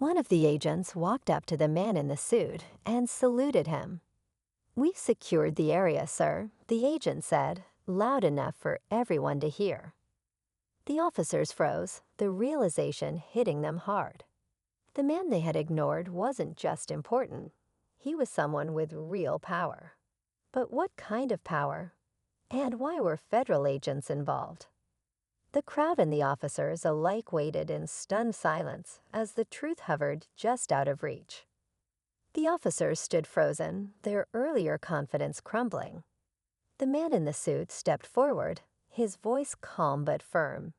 One of the agents walked up to the man in the suit and saluted him. "We've secured the area, sir," the agent said, loud enough for everyone to hear. The officers froze, the realization hitting them hard. The man they had ignored wasn't just important. He was someone with real power. But what kind of power? And why were federal agents involved? The crowd and the officers alike waited in stunned silence as the truth hovered just out of reach. The officers stood frozen, their earlier confidence crumbling. The man in the suit stepped forward, his voice calm but firm.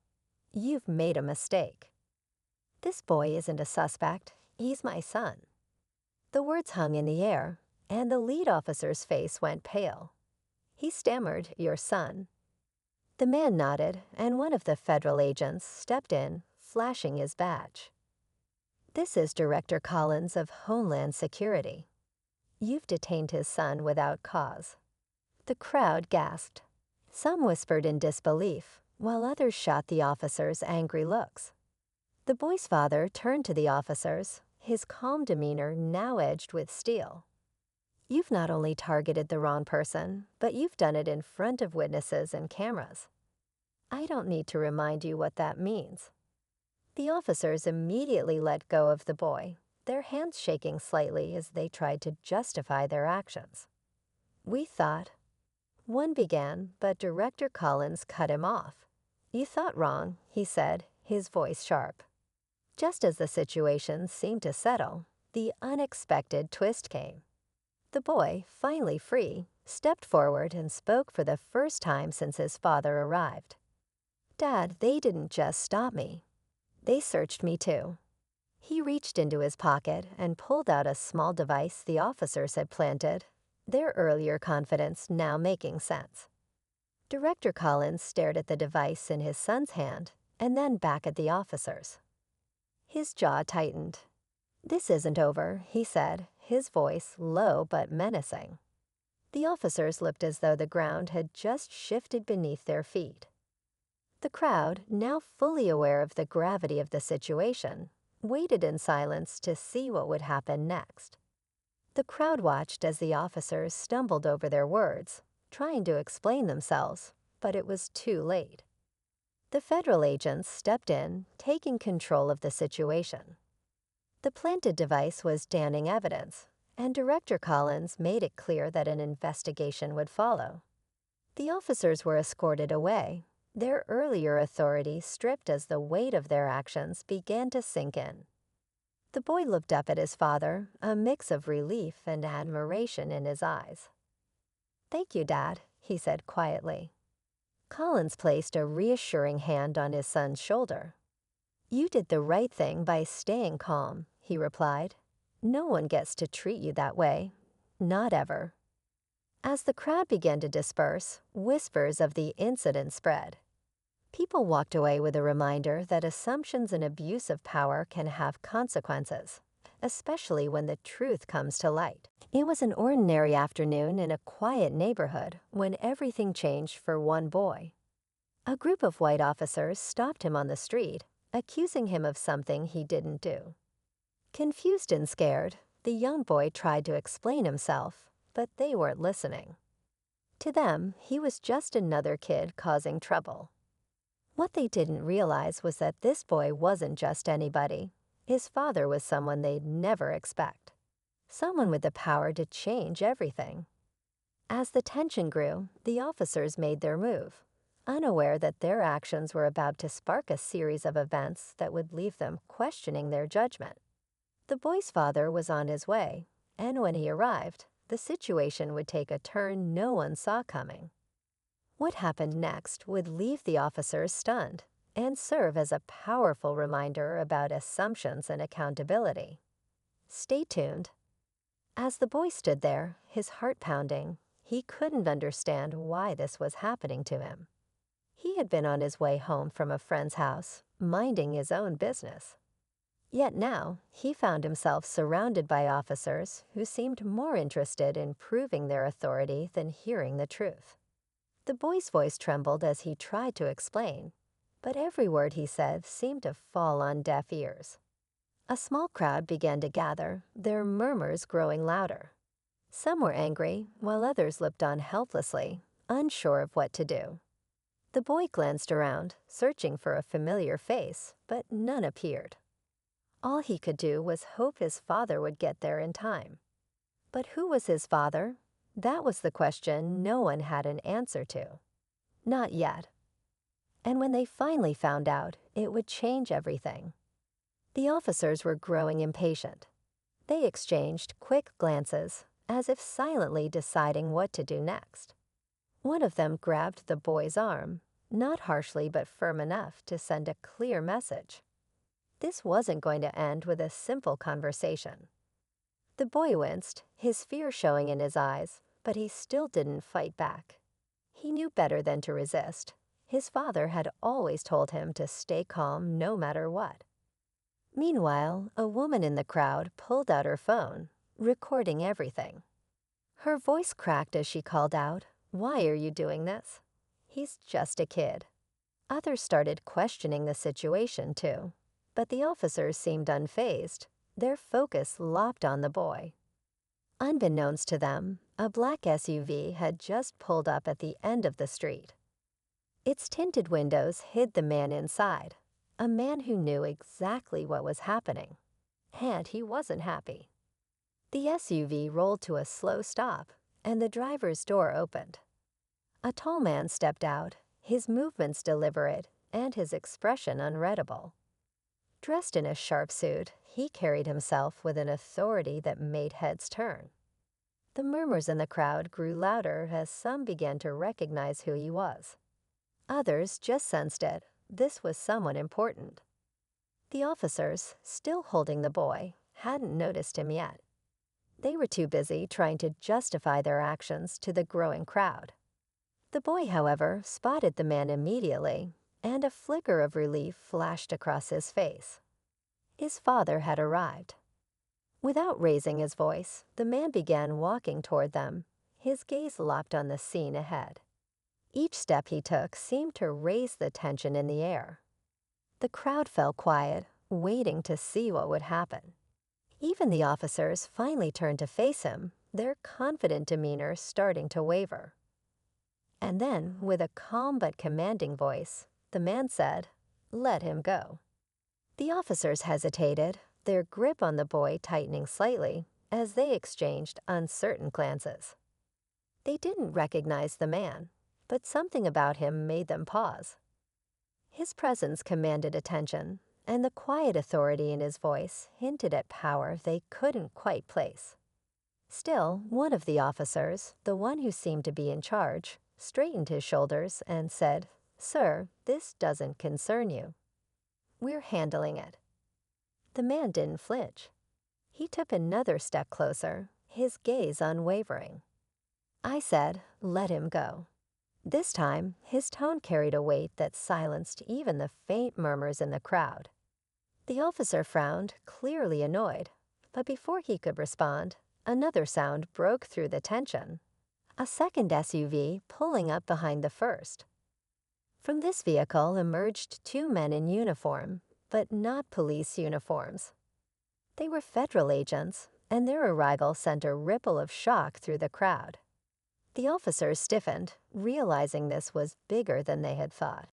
"You've made a mistake. This boy isn't a suspect, he's my son." The words hung in the air, and the lead officer's face went pale. He stammered, "Your son." The man nodded, and one of the federal agents stepped in, flashing his badge. "This is Director Collins of Homeland Security. You've detained his son without cause." The crowd gasped. Some whispered in disbelief, while others shot the officers angry looks. The boy's father turned to the officers, his calm demeanor now edged with steel. "You've not only targeted the wrong person, but you've done it in front of witnesses and cameras. I don't need to remind you what that means." The officers immediately let go of the boy, their hands shaking slightly as they tried to justify their actions. "We thought—" one began, but Director Collins cut him off. "You thought wrong," he said, his voice sharp. Just as the situation seemed to settle, the unexpected twist came. The boy, finally free, stepped forward and spoke for the first time since his father arrived. "Dad, they didn't just stop me. They searched me too." He reached into his pocket and pulled out a small device the officers had planted, their earlier confidence now making sense. Director Collins stared at the device in his son's hand and then back at the officers. His jaw tightened. "This isn't over," he said, his voice low but menacing. The officers looked as though the ground had just shifted beneath their feet. The crowd, now fully aware of the gravity of the situation, waited in silence to see what would happen next. The crowd watched as the officers stumbled over their words, trying to explain themselves, but it was too late. The federal agents stepped in, taking control of the situation. The planted device was damning evidence, and Director Collins made it clear that an investigation would follow. The officers were escorted away, their earlier authority stripped as the weight of their actions began to sink in. The boy looked up at his father, a mix of relief and admiration in his eyes. "Thank you, Dad," he said quietly. Collins placed a reassuring hand on his son's shoulder. "You did the right thing by staying calm," he replied. "No one gets to treat you that way. Not ever." As the crowd began to disperse, whispers of the incident spread. People walked away with a reminder that assumptions and abuse of power can have consequences, especially when the truth comes to light. It was an ordinary afternoon in a quiet neighborhood when everything changed for one boy. A group of white officers stopped him on the street, accusing him of something he didn't do. Confused and scared, the young boy tried to explain himself, but they weren't listening. To them, he was just another kid causing trouble. What they didn't realize was that this boy wasn't just anybody. His father was someone they'd never expect. Someone with the power to change everything. As the tension grew, the officers made their move, unaware that their actions were about to spark a series of events that would leave them questioning their judgment. The boy's father was on his way, and when he arrived, the situation would take a turn no one saw coming. What happened next would leave the officers stunned and serve as a powerful reminder about assumptions and accountability. Stay tuned. As the boy stood there, his heart pounding, he couldn't understand why this was happening to him. He had been on his way home from a friend's house, minding his own business. Yet now, he found himself surrounded by officers who seemed more interested in proving their authority than hearing the truth. The boy's voice trembled as he tried to explain, but every word he said seemed to fall on deaf ears. A small crowd began to gather, their murmurs growing louder. Some were angry, while others looked on helplessly, unsure of what to do. The boy glanced around, searching for a familiar face, but none appeared. All he could do was hope his father would get there in time. But who was his father? That was the question no one had an answer to. Not yet. And when they finally found out, it would change everything. The officers were growing impatient. They exchanged quick glances, as if silently deciding what to do next. One of them grabbed the boy's arm, not harshly but firm enough to send a clear message. This wasn't going to end with a simple conversation. The boy winced, his fear showing in his eyes, but he still didn't fight back. He knew better than to resist. His father had always told him to stay calm no matter what. Meanwhile, a woman in the crowd pulled out her phone, recording everything. Her voice cracked as she called out, "Why are you doing this? He's just a kid." Others started questioning the situation too, but the officers seemed unfazed, their focus locked on the boy. Unbeknownst to them, a black SUV had just pulled up at the end of the street. Its tinted windows hid the man inside, a man who knew exactly what was happening. And he wasn't happy. The SUV rolled to a slow stop, and the driver's door opened. A tall man stepped out, his movements deliberate and his expression unreadable. Dressed in a sharp suit, he carried himself with an authority that made heads turn. The murmurs in the crowd grew louder as some began to recognize who he was. Others just sensed it. This was someone important. The officers, still holding the boy, hadn't noticed him yet. They were too busy trying to justify their actions to the growing crowd. The boy, however, spotted the man immediately, and a flicker of relief flashed across his face. His father had arrived. Without raising his voice, the man began walking toward them, his gaze locked on the scene ahead. Each step he took seemed to raise the tension in the air. The crowd fell quiet, waiting to see what would happen. Even the officers finally turned to face him, their confident demeanor starting to waver. And then, with a calm but commanding voice, the man said, "Let him go." The officers hesitated, their grip on the boy tightening slightly as they exchanged uncertain glances. They didn't recognize the man, but something about him made them pause. His presence commanded attention, and the quiet authority in his voice hinted at power they couldn't quite place. Still, one of the officers, the one who seemed to be in charge, straightened his shoulders and said, "Sir, this doesn't concern you. We're handling it." The man didn't flinch. He took another step closer, his gaze unwavering. I said, "Let him go." This time, his tone carried a weight that silenced even the faint murmurs in the crowd. The officer frowned, clearly annoyed, but before he could respond, another sound broke through the tension. A second SUV pulling up behind the first. From this vehicle emerged two men in uniform, but not police uniforms. They were federal agents, and their arrival sent a ripple of shock through the crowd. The officers stiffened, realizing this was bigger than they had thought.